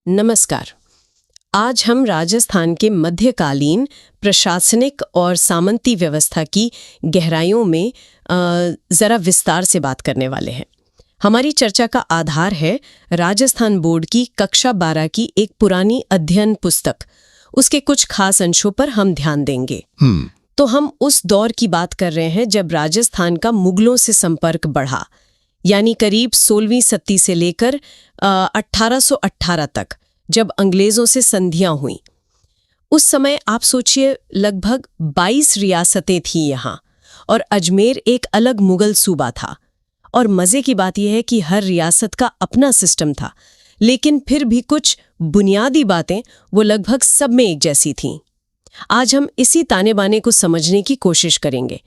नमस्कार। आज हम राजस्थान के मध्यकालीन प्रशासनिक और सामंती व्यवस्था की गहराइयों में ज़रा विस्तार से बात करने वाले हैं। हमारी चर्चा का आधार है राजस्थान बोर्ड की कक्षा 12 की एक पुरानी अध्ययन पुस्तक। उसके कुछ खास अंशों पर हम ध्यान देंगे। तो हम उस दौर की बात कर रहे हैं जब राजस्थान का मुगलों से संपर्क बढ़ा, यानी करीब 16वीं सदी से लेकर 1818 तक, जब अंग्रेजों से संधियां हुई। उस समय आप सोचिए लगभग 22 रियासतें थीं यहाँ, और अजमेर एक अलग मुगल सूबा था। और मज़े की बात यह है कि हर रियासत का अपना सिस्टम था, लेकिन फिर भी कुछ बुनियादी बातें वो लगभग सब में एक जैसी थीं। आज हम इसी ताने बाने को समझने की कोशिश करेंगे,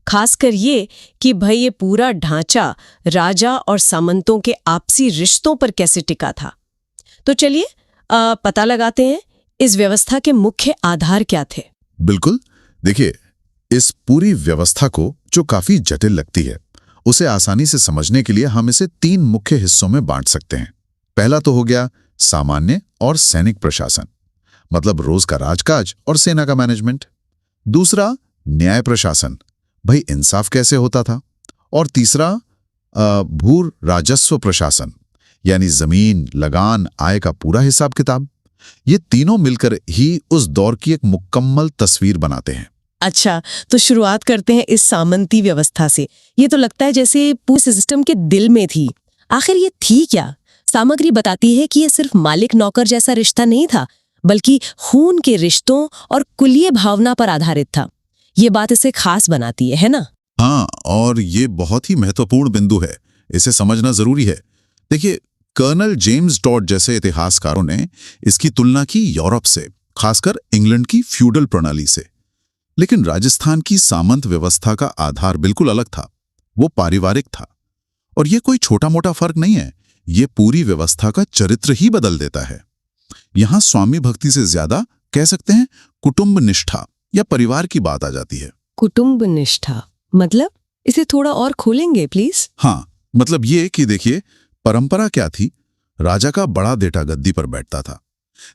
खासकर ये कि भाई ये पूरा ढांचा राजा और सामंतों के आपसी रिश्तों पर कैसे टिका था। तो चलिए पता लगाते हैं इस व्यवस्था के मुख्य आधार क्या थे। बिल्कुल, देखिए, इस पूरी व्यवस्था को जो काफी जटिल लगती है, उसे आसानी से समझने के लिए हम इसे 3 मुख्य हिस्सों में बांट सकते हैं। पहला तो हो गया सामान्य और सैनिक प्रशासन, मतलब रोज का राजकाज और सेना का मैनेजमेंट। दूसरा न्याय प्रशासन, भाई इंसाफ कैसे होता था। और तीसरा भू राजस्व प्रशासन, यानी जमीन, लगान, आय का पूरा हिसाब किताब। ये तीनों मिलकर ही उस दौर की एक मुकम्मल तस्वीर बनाते हैं। अच्छा, तो शुरुआत करते हैं इस सामंती व्यवस्था से। ये तो लगता है जैसे पूरे सिस्टम के दिल में थी। आखिर ये थी क्या? सामग्री बताती है कि ये सिर्फ मालिक नौकर जैसा रिश्ता नहीं था, बल्कि खून के रिश्तों और कुलीय भावना पर आधारित था। ये बात इसे खास बनाती है ना? हाँ, और ये बहुत ही महत्वपूर्ण बिंदु है, इसे समझना जरूरी है। देखिए, कर्नल जेम्स टॉड जैसे इतिहासकारों ने इसकी तुलना की यूरोप से, खासकर इंग्लैंड की फ्यूडल प्रणाली से। लेकिन राजस्थान की सामंत व्यवस्था का आधार बिल्कुल अलग था। वो पारिवारिक था। और ये कोई छोटा मोटा फर्क नहीं है, ये पूरी व्यवस्था का चरित्र ही बदल देता है। यहां स्वामी भक्ति से ज्यादा कह सकते हैं कुटुंब निष्ठा या परिवार की बात आ जाती है। कुटुंब निष्ठा मतलब? इसे थोड़ा और खोलेंगे प्लीज। हाँ, मतलब ये कि देखिए, परंपरा क्या थी। राजा का बड़ा बेटा गद्दी पर बैठता था,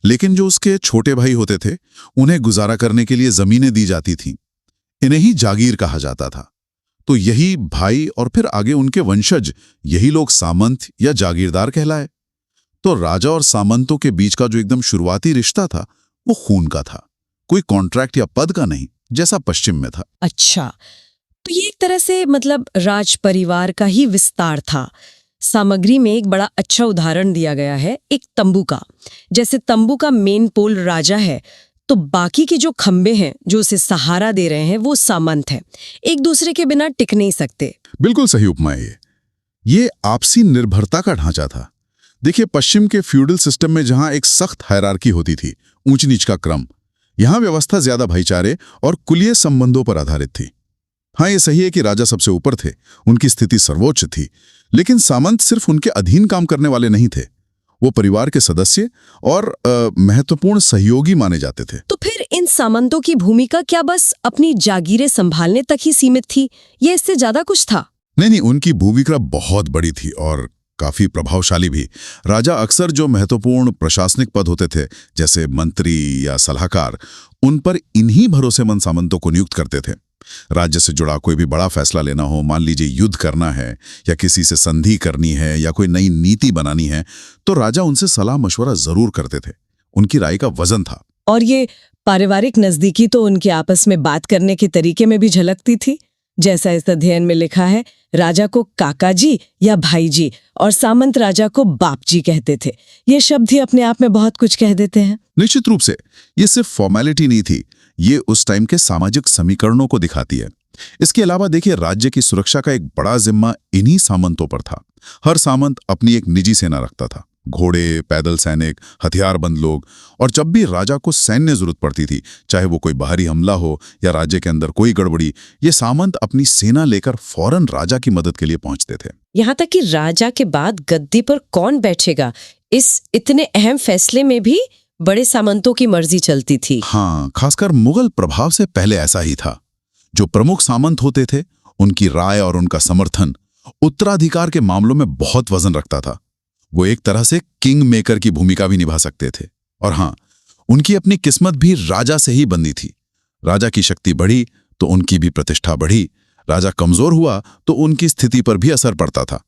लेकिन जो उसके छोटे भाई होते थे, उन्हें गुजारा करने के लिए जमीनें दी जाती थीं। इन्हें ही जागीर कहा जाता था। तो यही भाई और फिर आगे उनके वंशज, यही लोग सामंत या जागीरदार कहलाए। तो राजा और सामंतों के बीच का जो एकदम शुरुआती रिश्ता था, वो खून का था, कोई कॉन्ट्रैक्ट या पद का नहीं, जैसा पश्चिम में था। अच्छा, तो ये एक तरह से मतलब राज परिवार का ही विस्तार था। सामग्री में एक बड़ा अच्छा उदाहरण दिया गया है, एक तंबू का। जैसे तंबू का मेन पोल राजा है, तो बाकी के जो खंबे हैं जो उसे सहारा दे रहे हैं, वो सामंत हैं। एक दूसरे के बिना टिक नहीं सकते। बिल्कुल सही उपमा है ये आपसी निर्भरता का ढांचा था। देखिए, पश्चिम के फ्यूडल सिस्टम में जहां एक सख्त हायरार्की होती थी, ऊंच नीच का क्रम, यहां व्यवस्था ज्यादा भाईचारे और कुलीय संबंधों पर आधारित थी। हाँ, ये सही है कि राजा सबसे ऊपर थे, उनकी स्थिति सर्वोच्च थी, लेकिन सामंत सिर्फ उनके अधीन काम करने वाले नहीं थे। वो परिवार के सदस्य और महत्वपूर्ण सहयोगी माने जाते थे। तो फिर इन सामंतों की भूमिका क्या बस अपनी जागीरें संभालने तक ही सीमित थी, या इससे ज्यादा कुछ था? नहीं, उनकी भूमिका बहुत बड़ी थी और काफी प्रभावशाली भी। राजा अक्सर जो महत्वपूर्ण प्रशासनिक पद होते थे, जैसे मंत्री या सलाहकार, उन पर इन्हीं भरोसेमंद सामंतों को नियुक्त करते थे। राज्य से जुड़ा कोई भी बड़ा फैसला लेना हो, मान लीजिए युद्ध करना है या किसी से संधि करनी है या कोई नई नीति बनानी है, तो राजा उनसे सलाह मशवरा जरूर करते थे। उनकी राय का वजन था। और ये पारिवारिक नजदीकी तो उनके आपस में बात करने के तरीके में भी झलकती थी। जैसा इस अध्ययन में लिखा है, राजा को काका जी या भाई जी और सामंत राजा को बाप जी कहते थे। ये शब्द ही अपने आप में बहुत कुछ कह देते हैं। निश्चित रूप से ये सिर्फ फॉर्मेलिटी नहीं थी, ये उस टाइम के सामाजिक समीकरणों को दिखाती है। इसके अलावा देखिए, राज्य की सुरक्षा का एक बड़ा जिम्मा इन्हीं सामंतों पर था। हर सामंत अपनी एक निजी सेना रखता था, घोड़े, पैदल सैनिक, हथियारबंद लोग। और जब भी राजा को सैन्य जरूरत पड़ती थी, चाहे वो कोई बाहरी हमला हो या राज्य के अंदर कोई गड़बड़ी, ये सामंत अपनी सेना लेकर फौरन राजा की मदद के लिए पहुंचते थे। यहाँ तक कि राजा के बाद गद्दी पर कौन बैठेगा, इस इतने अहम फैसले में भी बड़े सामंतों की मर्जी चलती थी। हाँ, खासकर मुगल प्रभाव से पहले ऐसा ही था। जो प्रमुख सामंत होते थे, उनकी राय और उनका समर्थन उत्तराधिकार के मामलों में बहुत वजन रखता था। वो एक तरह से किंग मेकर की भूमिका भी निभा सकते थे। और हां, उनकी अपनी किस्मत भी राजा से ही बंधी थी। राजा की शक्ति बढ़ी तो उनकी भी प्रतिष्ठा बढ़ी, राजा कमजोर हुआ तो उनकी स्थिति पर भी असर पड़ता था।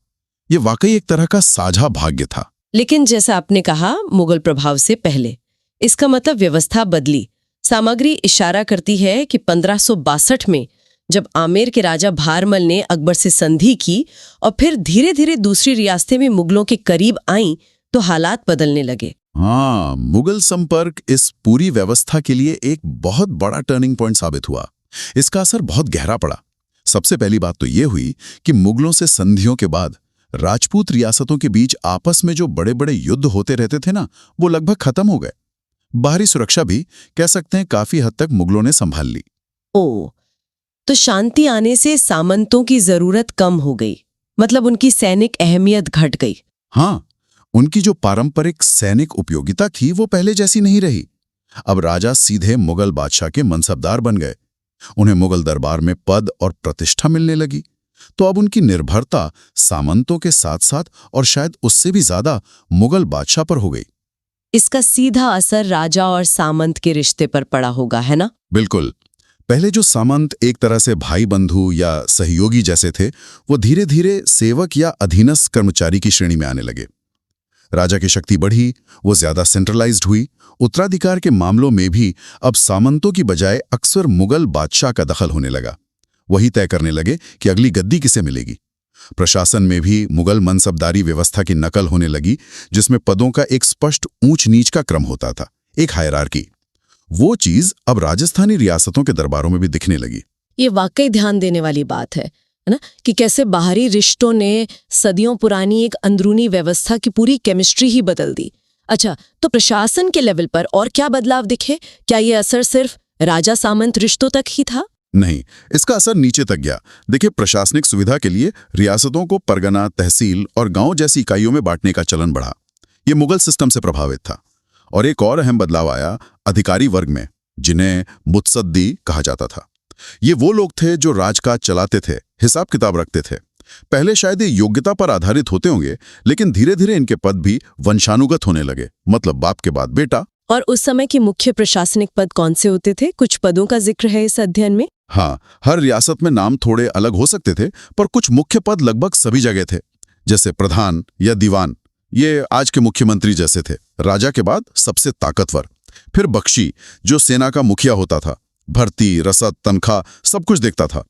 ये वाकई एक तरह का साझा भाग्य था। लेकिन जैसा आपने कहा, मुगल प्रभाव से पहले, इसका मतलब व्यवस्था बदली। सामग्री इशारा करती है कि 1562 में जब आमेर के राजा भारमल ने अकबर से संधि की और फिर धीरे धीरे दूसरी रियासतें भी मुगलों के करीब आईं, तो हालात बदलने लगे। हाँ, मुगल संपर्क इस पूरी व्यवस्था के लिए एक बहुत बड़ा टर्निंग पॉइंट साबित हुआ। इसका असर बहुत गहरा पड़ा। सबसे पहली बात तो ये हुई कि मुगलों से संधियों के बाद राजपूत रियासतों के बीच आपस में जो बड़े बड़े युद्ध होते रहते थे ना, वो लगभग खत्म हो गए। बाहरी सुरक्षा भी कह सकते हैं काफी हद तक मुगलों ने संभाल ली। तो शांति आने से सामंतों की जरूरत कम हो गई, मतलब उनकी सैनिक अहमियत घट गई। हाँ, उनकी जो पारंपरिक सैनिक उपयोगिता थी वो पहले जैसी नहीं रही। अब राजा सीधे मुगल बादशाह के मनसबदार बन गए। उन्हें मुगल दरबार में पद और प्रतिष्ठा मिलने लगी। तो अब उनकी निर्भरता सामंतों के साथ साथ और शायद उससे भी ज्यादा मुगल बादशाह पर हो गई। इसका सीधा असर राजा और सामंत के रिश्ते पर पड़ा होगा, है ना? बिल्कुल। पहले जो सामंत एक तरह से भाई बंधु या सहयोगी जैसे थे, वो धीरे धीरे सेवक या अधीनस्थ कर्मचारी की श्रेणी में आने लगे। राजा की शक्ति बढ़ी, वो ज्यादा सेंट्रलाइज्ड हुई। उत्तराधिकार के मामलों में भी अब सामंतों की बजाय अक्सर मुगल बादशाह का दखल होने लगा। वही तय करने लगे कि अगली गद्दी किसे मिलेगी। प्रशासन में भी मुगल मनसबदारी व्यवस्था की नकल होने लगी, जिसमें पदों का एक स्पष्ट ऊंच नीच का क्रम होता था, एक हायरार्की। वो चीज अब राजस्थानी रियासतों के दरबारों में भी दिखने लगी। ये वाकई ध्यान देने वाली बात है ना, कि कैसे बाहरी रिश्तों ने सदियों पुरानी एक अंदरूनी व्यवस्था की पूरी केमिस्ट्री ही बदल दी। अच्छा, तो प्रशासन के लेवल पर और क्या बदलाव दिखे? क्या ये असर सिर्फ राजा सामंत रिश्तों तक ही था? नहीं, इसका असर नीचे तक गया। देखिए, प्रशासनिक सुविधा के लिए रियासतों को परगना, तहसील और गांव जैसी इकाइयों में बांटने का चलन बढ़ा। ये मुगल सिस्टम से प्रभावित था। और एक और अहम बदलाव आया अधिकारी वर्ग में, जिन्हें मुत्सद्दी कहा जाता था। ये वो लोग थे जो राजकाज चलाते थे, हिसाब किताब रखते थे। पहले शायद ये योग्यता पर आधारित होते होंगे, लेकिन धीरे धीरे इनके पद भी वंशानुगत होने लगे, मतलब बाप के बाद बेटा। और उस समय के मुख्य प्रशासनिक पद कौन से होते थे? कुछ पदों का जिक्र है इस अध्ययन में? हाँ, हर रियासत में नाम थोड़े अलग हो सकते थे, पर कुछ मुख्य पद लगभग सभी जगह थे। जैसे प्रधान या दीवान, ये आज के मुख्यमंत्री जैसे थे। राजा के बाद सबसे ताकतवर। फिर बख्शी, जो सेना का मुखिया होता था, भर्ती, रसद, तनख्वाह सब कुछ देखता था।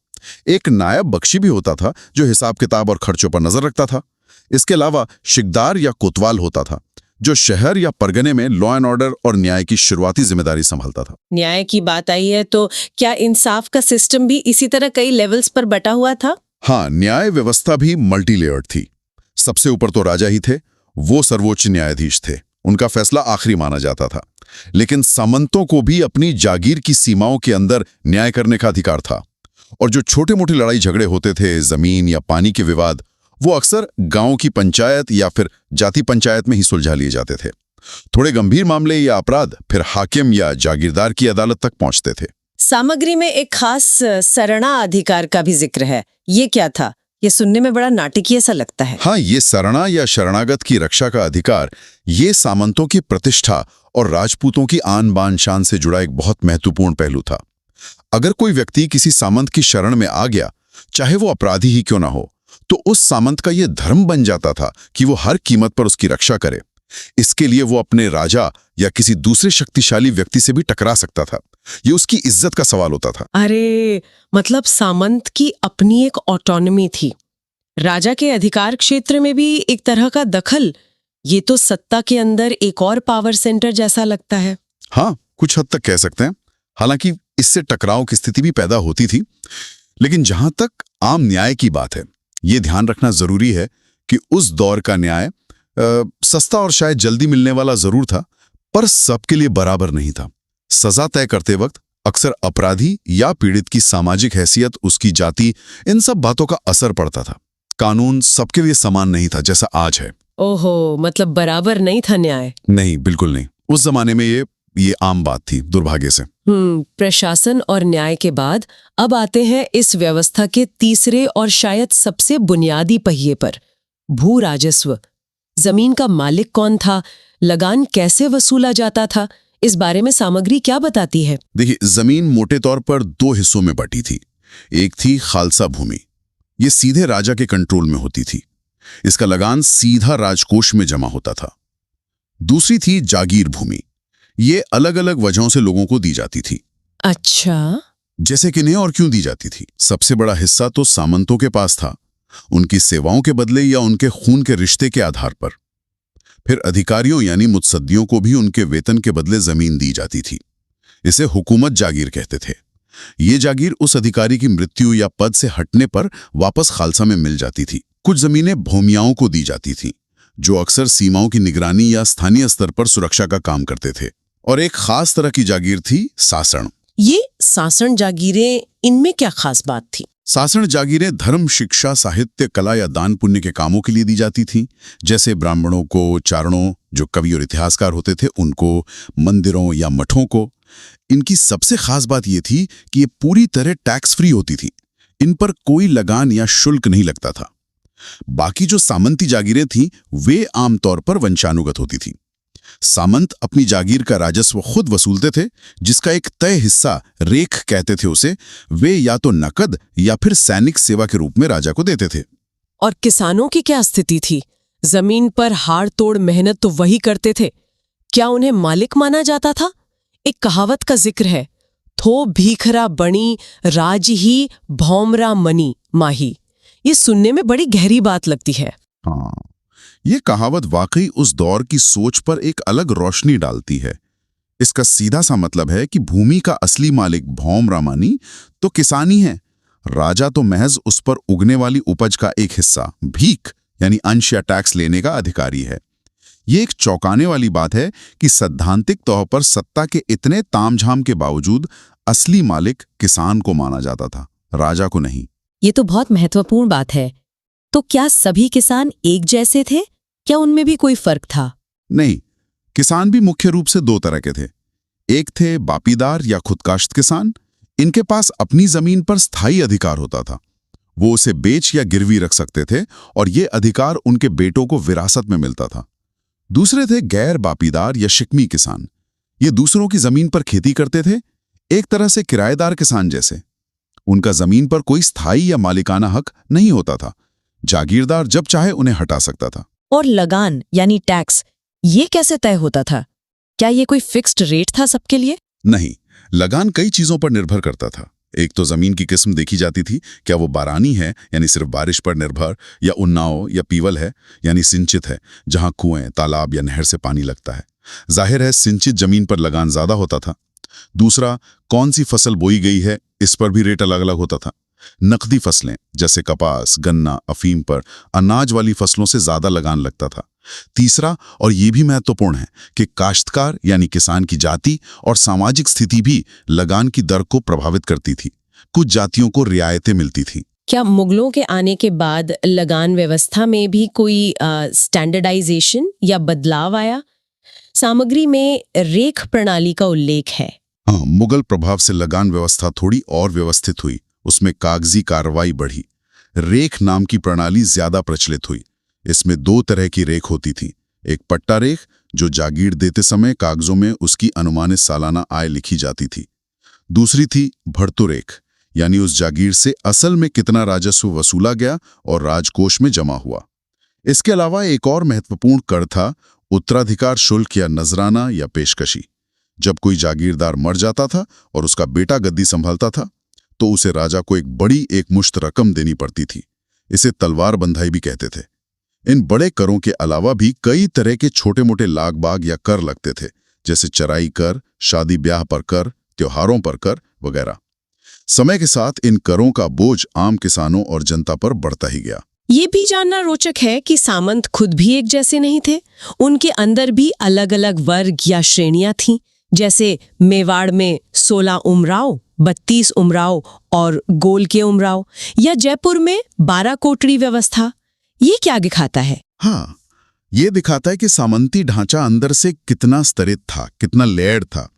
एक नायब बख्शी भी होता था, जो हिसाब किताब और खर्चों पर नजर रखता था। इसके अलावा शिकदार या कोतवाल होता था, जो शहर या परगने में लॉ एंड ऑर्डर और न्याय की शुरुआती जिम्मेदारी संभालता था। न्याय की बात आई है, तो क्या इंसाफ का सिस्टम भी इसी तरह कई लेवल्स पर बटा हुआ था? हाँ, न्याय व्यवस्था भी मल्टी लेयर्ड थी। सबसे ऊपर तो राजा ही थे, वो सर्वोच्च न्यायाधीश थे, उनका फैसला आखिरी माना जाता था। लेकिन सामंतों को भी अपनी जागीर की सीमाओं के अंदर न्याय करने का अधिकार था। और जो छोटे मोटे लड़ाई झगड़े होते थे, जमीन या पानी के विवाद, वो अक्सर गांव की पंचायत या फिर जाति पंचायत में ही सुलझा लिए जाते थे। थोड़े गंभीर मामले या अपराध फिर हाकिम या जागीरदार की अदालत तक पहुंचते थे। सामग्री में एक खास सरणा अधिकार का भी जिक्र है, ये क्या था? ये सुनने में बड़ा नाटकीय सा लगता है। हाँ, ये सरणा या शरणागत की रक्षा का अधिकार, ये सामंतों की प्रतिष्ठा और राजपूतों की आन बान शान से जुड़ा एक बहुत महत्वपूर्ण पहलू था। अगर कोई व्यक्ति किसी सामंत की शरण में आ गया, चाहे वो अपराधी ही क्यों ना हो, तो उस सामंत का ये धर्म बन जाता था कि वो हर कीमत पर उसकी रक्षा करे। इसके लिए वो अपने राजा या किसी दूसरे शक्तिशाली व्यक्ति से भी टकरा सकता था। ये उसकी इज्जत का सवाल होता था। अरे, मतलब सामंत की अपनी एक ऑटोनॉमी थी। राजा के अधिकार क्षेत्र में भी एक तरह का दखल। ये तो सत्ता के अंदर एक और पावर सेंटर जैसा लगता है। हाँ, कुछ हद तक कह सकते हैं। हालांकि इससे टकराव की स्थिति भी पैदा होती थी। लेकिन जहां तक आम न्याय की बात है, ये ध्यान रखना जरूरी है कि उस दौर का न्याय सस्ता और शायद जल्दी मिलने वाला जरूर था, पर सबके लिए बराबर नहीं था। सजा तय करते वक्त अक्सर अपराधी या पीड़ित की सामाजिक हैसियत, उसकी जाति, इन सब बातों का असर पड़ता था। कानून सबके लिए समान नहीं था जैसा आज है। ओहो, मतलब बराबर नहीं था न्याय? नहीं, बिल्कुल नहीं। उस जमाने में ये आम बात थी, दुर्भाग्य से। प्रशासन और न्याय के बाद अब आते हैं इस व्यवस्था के तीसरे और शायद सबसे बुनियादी पहिए पर, भू राजस्व। जमीन का मालिक कौन था, लगान कैसे वसूला जाता था, इस बारे में सामग्री क्या बताती है? देखिए, जमीन मोटे तौर पर 2 हिस्सों में बटी थी। एक थी खालसा भूमि, ये सीधे राजा के कंट्रोल में होती थी। इसका लगान सीधा राजकोष में जमा होता था। दूसरी थी जागीर भूमि, ये अलग अलग वजहों से लोगों को दी जाती थी। अच्छा, जैसे किन्हें और क्यों दी जाती थी? सबसे बड़ा हिस्सा तो सामंतों के पास था, उनकी सेवाओं के बदले या उनके खून के रिश्ते के आधार पर। फिर अधिकारियों यानी मुत्सद्दियों को भी उनके वेतन के बदले जमीन दी जाती थी। इसे हुकूमत जागीर कहते थे। ये जागीर उस अधिकारी की मृत्यु या पद से हटने पर वापस खालसा में मिल जाती थी। कुछ जमीनें भूमियाओं को दी जाती थी, जो अक्सर सीमाओं की निगरानी या स्थानीय स्तर पर सुरक्षा का काम करते थे। और एक खास तरह की जागीर थी सासण। ये सासण जागीरें, इनमें क्या खास बात थी? सासण जागीरें धर्म, शिक्षा, साहित्य, कला या दान पुण्य के कामों के लिए दी जाती थीं। जैसे ब्राह्मणों को, चारणों जो कवि और इतिहासकार होते थे उनको, मंदिरों या मठों को। इनकी सबसे खास बात ये थी कि ये पूरी तरह टैक्स फ्री होती थी। इन पर कोई लगान या शुल्क नहीं लगता था। बाकी जो सामंती जागीरें थीं वे आमतौर पर वंशानुगत होती थीं। सामंत अपनी जागीर का राजस्व खुद वसूलते थे, जिसका एक तय हिस्सा, रेख कहते थे उसे, वे या तो नकद या फिर सैनिक सेवा के रूप में राजा को देते थे। और किसानों की क्या स्थिति थी? जमीन पर हाड़ तोड़ मेहनत तो वही करते थे, क्या उन्हें मालिक माना जाता था? एक कहावत का जिक्र है, थो भीखरा बणी राज ही भौमरा मनी माही। ये सुनने में बड़ी गहरी बात लगती है। हाँ, ये कहावत वाकई उस दौर की सोच पर एक अलग रोशनी डालती है। इसका सीधा सा मतलब है कि भूमि का असली मालिक भौम रामानी तो किसानी है, राजा तो महज उस पर उगने वाली उपज का एक हिस्सा, भीख यानी अंश या टैक्स लेने का अधिकारी है। ये एक चौंकाने वाली बात है कि सैद्धांतिक तौर पर सत्ता के इतने तामझाम के बावजूद असली मालिक किसान को माना जाता था, राजा को नहीं। ये तो बहुत महत्वपूर्ण बात है। तो क्या सभी किसान एक जैसे थे? क्या उनमें भी कोई फर्क था? नहीं, किसान भी मुख्य रूप से 2 तरह के थे। एक थे बापीदार या खुदकाश्त किसान। इनके पास अपनी जमीन पर स्थायी अधिकार होता था। वो उसे बेच या गिरवी रख सकते थे और ये अधिकार उनके बेटों को विरासत में मिलता था। दूसरे थे गैर बापीदार या शिकमी किसान। ये दूसरों की जमीन पर खेती करते थे, एक तरह से किराएदार किसान जैसे। उनका जमीन पर कोई स्थायी या मालिकाना हक नहीं होता था। जागीरदार जब चाहे उन्हें हटा सकता था। और लगान यानी टैक्स, ये कैसे तय होता था? क्या ये कोई फिक्स्ड रेट था सबके लिए? नहीं, लगान कई चीजों पर निर्भर करता था। एक तो जमीन की किस्म देखी जाती थी, क्या वो बारानी है यानी सिर्फ बारिश पर निर्भर, या उन्नाव या पीवल है यानी सिंचित है, जहां कुएं, तालाब या नहर से पानी लगता है। जाहिर है सिंचित जमीन पर लगान ज्यादा होता था। दूसरा, कौन सी फसल बोई गई है, इस पर भी रेट अलग अलग होता था। नकदी फसलें जैसे कपास, गन्ना, अफीम पर अनाज वाली फसलों से ज्यादा लगान लगता था। तीसरा, और ये भी महत्वपूर्ण है, कि काश्तकार यानी किसान की जाति और सामाजिक स्थिति भी लगान की दर को प्रभावित करती थी। कुछ जातियों को रियायतें मिलती थी। क्या मुगलों के आने के बाद लगान व्यवस्था में भी कोई स्टैंडर्डाइजेशन या बदलाव आया? सामग्री में रेख प्रणाली का उल्लेख है। हाँ, मुगल प्रभाव से लगान व्यवस्था थोड़ी और व्यवस्थित हुई। उसमें कागजी कार्रवाई बढ़ी। रेख नाम की प्रणाली ज्यादा प्रचलित हुई। इसमें 2 तरह की रेख होती थी। एक पट्टा रेख, जो जागीर देते समय कागजों में उसकी अनुमानित सालाना आय लिखी जाती थी। दूसरी थी भर्तु रेख, यानी उस जागीर से असल में कितना राजस्व वसूला गया और राजकोष में जमा हुआ। इसके अलावा एक और महत्वपूर्ण कर था उत्तराधिकार शुल्क या नजराना या पेशकशी। जब कोई जागीरदार मर जाता था और उसका बेटा गद्दी संभालता था, तो उसे राजा को एक बड़ी एकमुश्त रकम देनी पड़ती थी। इसे तलवार बंधाई भी कहते थे। इन बड़े करों के अलावा भी कई तरह के छोटे मोटे लाग बाग या कर लगते थे, जैसे चराई कर, शादी ब्याह पर कर, त्योहारों पर कर वगैरह। समय के साथ इन करों का बोझ आम किसानों और जनता पर बढ़ता ही गया। ये भी जानना रोचक है कि सामंत खुद भी एक जैसे नहीं थे। उनके अंदर भी अलग अलग वर्ग या श्रेणियां थीं। जैसे मेवाड़ में 16 उमराव, 32 उमराव और गोल के उमराव, या जयपुर में 12 कोटड़ी व्यवस्था। ये क्या दिखाता है? हाँ, ये दिखाता है कि सामंती ढांचा अंदर से कितना स्तरित था, कितना लेयर्ड था।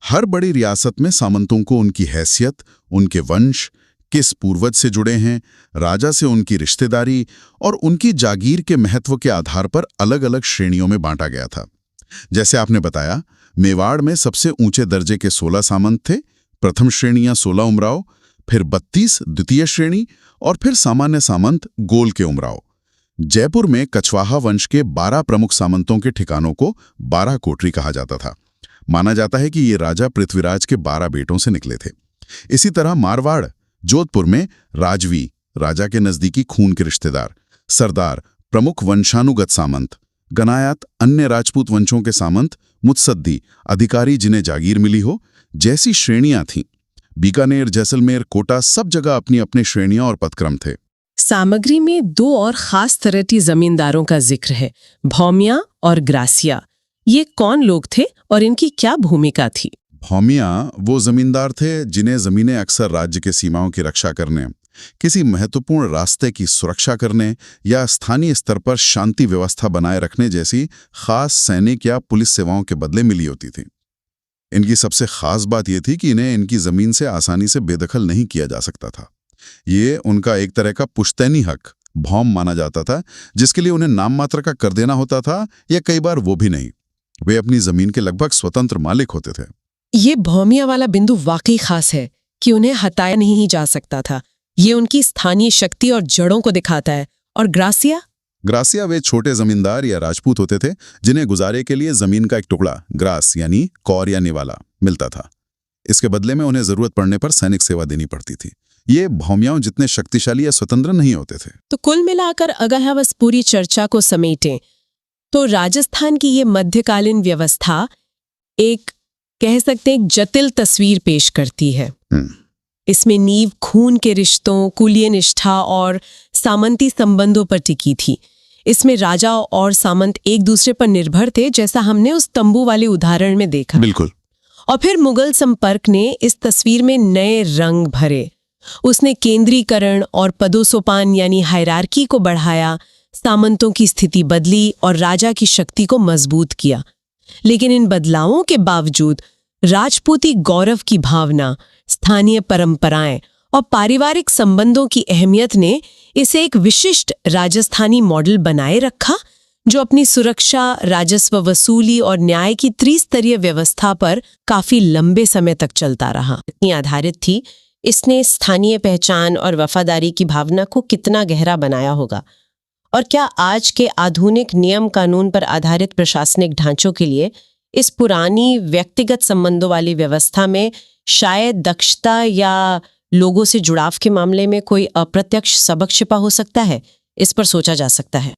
हर बड़ी रियासत में सामंतों को उनकी हैसियत, उनके वंश, किस पूर्वज से जुड़े हैं, राजा से उनकी रिश्तेदारी और उनकी जागीर के महत्व के आधार पर अलग अलग श्रेणियों में बांटा गया था। जैसे आपने बताया, मेवाड़ में सबसे ऊंचे दर्जे के 16 सामंत थे, प्रथम श्रेणियां 16 उमराव, फिर 32 द्वितीय श्रेणी और फिर सामान्य सामंत गोल के उमराव। जयपुर में कछवाहा वंश के 12 प्रमुख सामंतों के ठिकानों को 12 कोटरी कहा जाता था। माना जाता है कि ये राजा पृथ्वीराज के 12 बेटों से निकले थे। इसी तरह मारवाड़, जोधपुर में राजवी, राजा के नजदीकी खून के रिश्तेदार, सरदार, प्रमुख वंशानुगत सामंत, गनायात, अन्य राजपूत वंशों के सामंत, मुत्सद्दी, अधिकारी जिन्हें जागीर मिली हो, जैसी श्रेणियां थीं। बीकानेर, जैसलमेर, कोटा, सब जगह अपनी अपनी श्रेणियां और पदक्रम थे। सामग्री में 2 और खास तरह की जमींदारों का जिक्र है, भौमिया और ग्रासिया। ये कौन लोग थे और इनकी क्या भूमिका थी? भौमिया वो जमींदार थे जिन्हें जमीनें अक्सर राज्य के सीमाओं की रक्षा करने, किसी महत्वपूर्ण रास्ते की सुरक्षा करने या स्थानीय स्तर पर शांति व्यवस्था बनाए रखने जैसी खास सैनिक या पुलिस सेवाओं के बदले मिली होती थी। इनकी सबसे खास बात यह थी कि इन्हें इनकी जमीन से आसानी से बेदखल नहीं किया जा सकता था। ये उनका एक तरह का पुश्तैनी हक, भौम माना जाता था, जिसके लिए उन्हें नाम मात्र का कर देना होता था या कई बार वो भी नहीं। वे अपनी जमीन के लगभग स्वतंत्र मालिक होते थे। ये भौमिया वाला बिंदु वाकई खास है कि उन्हें हटाया नहीं जा सकता था। ये उनकी स्थानीय शक्ति और जड़ों को दिखाता है। और ग्रासिया वे छोटे जमींदार या राजपूत होते थे जिन्हें गुजारे के लिए जमीन का एक टुकड़ा, ग्रास यानी कौर या निवाला, मिलता था। इसके बदले में उन्हें जरूरत पड़ने पर सैनिक सेवा देनी पड़ती थी। ये भौमियाओं जितने शक्तिशाली या स्वतंत्र नहीं होते थे। तो कुल मिलाकर अगर हम इस पूरी चर्चा को समेटें तो राजस्थान की ये मध्यकालीन व्यवस्था एक, कह सकते हैं, एक जटिल तस्वीर पेश करती है। इसमें नींव खून के रिश्तों, कुलीय निष्ठा और सामंती संबंधों पर टिकी थी। इसमें राजा और सामंत एक दूसरे पर निर्भर थे, जैसा हमने उस तंबू वाले उदाहरण में देखा। बिल्कुल। और फिर मुगल संपर्क ने इस तस्वीर में नए रंग भरे। उसने केंद्रीकरण और पदोसोपान यानी हायरार्की को बढ़ाया, सामंतों की स्थिति बदली और राजा की शक्ति को मजबूत किया। लेकिन इन बदलावों के बावजूद राजपूती गौरव की भावना, स्थानीय परंपराएं और पारिवारिक संबंधों की अहमियत ने इसे एक विशिष्ट राजस्थानी मॉडल बनाए रखा, जो अपनी सुरक्षा, राजस्व वसूली और न्याय की त्रिस्तरीय व्यवस्था पर काफी लंबे समय तक चलता रहा। इतनी आधारित थी। इसने स्थानीय पहचान और वफादारी की भावना को कितना गहरा बनाया होगा। और क्या आज के आधुनिक नियम कानून पर आधारित प्रशासनिक ढांचों के लिए इस पुरानी व्यक्तिगत संबंधों वाली व्यवस्था में शायद दक्षता या लोगों से जुड़ाव के मामले में कोई अप्रत्यक्ष सबक छिपा हो सकता है? इस पर सोचा जा सकता है।